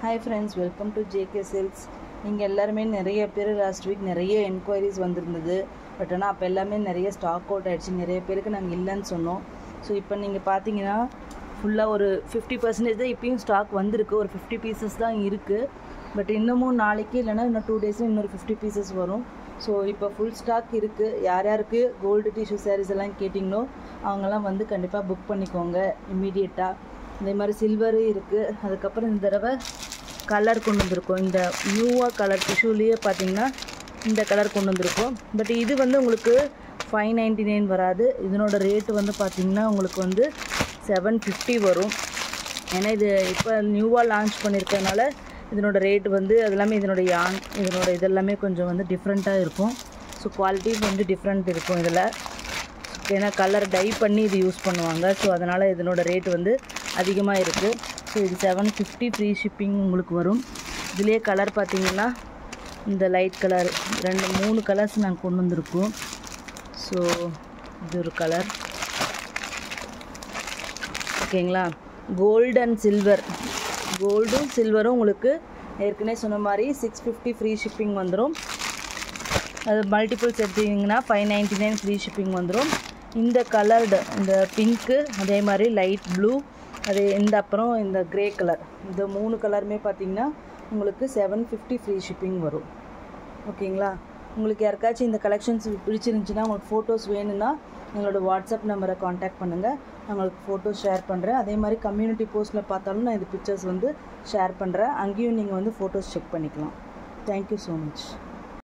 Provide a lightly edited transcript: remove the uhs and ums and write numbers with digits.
Hi friends, welcome to JK Silks. நீங்கள் எல்லாருமே நிறைய பேர் லாஸ்ட் வீக் நிறைய என்கொயரிஸ் வந்திருந்தது. பட் ஆனால் அப்போ எல்லாமே நிறைய ஸ்டாக் அவுட் ஆகிடுச்சு. நிறைய பேருக்கு நாங்கள் இல்லைன்னு சொன்னோம். ஸோ இப்போ நீங்கள் பார்த்தீங்கன்னா ஃபுல்லாக ஒரு 50% தான் இப்போயும் ஸ்டாக் வந்திருக்கு. ஒரு 50 பீசஸ் தான் இருக்குது. பட் இன்னமும் நாளைக்கு இல்லைனா இன்னும் 2 டேஸில் இன்னொரு 50 பீசஸ் வரும். ஸோ இப்போ ஃபுல் ஸ்டாக் இருக்குது. யார் யாருக்கு கோல்டு டிஷ்யூ சாரீஸ் எல்லாம் கேட்டிங்களோ அவங்கெல்லாம் வந்து கண்டிப்பாக புக் பண்ணிக்கோங்க இம்மீடியட்டாக. இதே மாதிரி சில்வரு இருக்குது. அதுக்கப்புறம் இந்த தடவை கலர் கொண்டு வந்திருக்கோம். இந்த நியூவாக கலர் டிஷ்யூலேயே பார்த்தீங்கன்னா இந்த கலர் கொண்டு வந்திருக்கோம். பட் இது வந்து உங்களுக்கு 599 வராது. இதனோட ரேட்டு வந்து பார்த்திங்கன்னா உங்களுக்கு வந்து 750 வரும். ஏன்னா இது இப்போ நியூவாக லான்ச் பண்ணியிருக்கனால இதனோட ரேட்டு வந்து அதெல்லாமே இதனோட இதெல்லாமே கொஞ்சம் வந்து டிஃப்ரெண்ட்டாக இருக்கும். ஸோ குவாலிட்டிஸ் வந்து டிஃப்ரெண்ட் இருக்கும் இதில். ஏன்னா கலர் டை பண்ணி இது யூஸ் பண்ணுவாங்க. ஸோ அதனால் இதனோட ரேட்டு வந்து அதிகமாக இருக்குது. ஸோ இது 750 ஃப்ரீ ஷிப்பிங் உங்களுக்கு வரும். இதுலேயே கலர் பார்த்திங்கன்னா இந்த லைட் கலர் 3 கலர்ஸ் நாங்கள் கொண்டு வந்திருக்கோம். ஸோ இது ஒரு கலர் ஓகேங்களா. கோல்டு அண்ட் சில்வர், கோல்டும் சில்வரும் உங்களுக்கு ஏற்கனவே சொன்ன மாதிரி 650 ஃப்ரீ ஷிப்பிங் வந்துடும். அது மல்டிபிள்ஸ் எடுத்திங்கன்னா 599 ஃப்ரீ ஷிப்பிங் வந்துடும். இந்த கலர்டு இந்த பிங்க்கு, அதே மாதிரி லைட் ப்ளூ, அது அப்புறம் இந்த க்ரே கலர், இந்த 3 கலருமே பார்த்திங்கன்னா உங்களுக்கு 750 ஃப்ரீ ஷிப்பிங் வரும். ஓகேங்களா. உங்களுக்கு யாருக்காச்சும் இந்த கலெக்ஷன்ஸ் பிடிச்சிருந்துச்சின்னா உங்களுக்கு ஃபோட்டோஸ் வேணும்னா எங்களோட வாட்ஸ்அப் நம்பரை காண்டாக்ட் பண்ணுங்கள். நான் உங்களுக்கு ஃபோட்டோஸ் ஷேர் பண்ணுறேன். அதே மாதிரி கம்யூனிட்டி போஸ்ட்டில் பார்த்தாலும் நான் இந்த பிக்சர்ஸ் வந்து ஷேர் பண்ணுறேன். அங்கேயும் நீங்கள் வந்து ஃபோட்டோஸ் செக் பண்ணிக்கலாம். Thank you so much.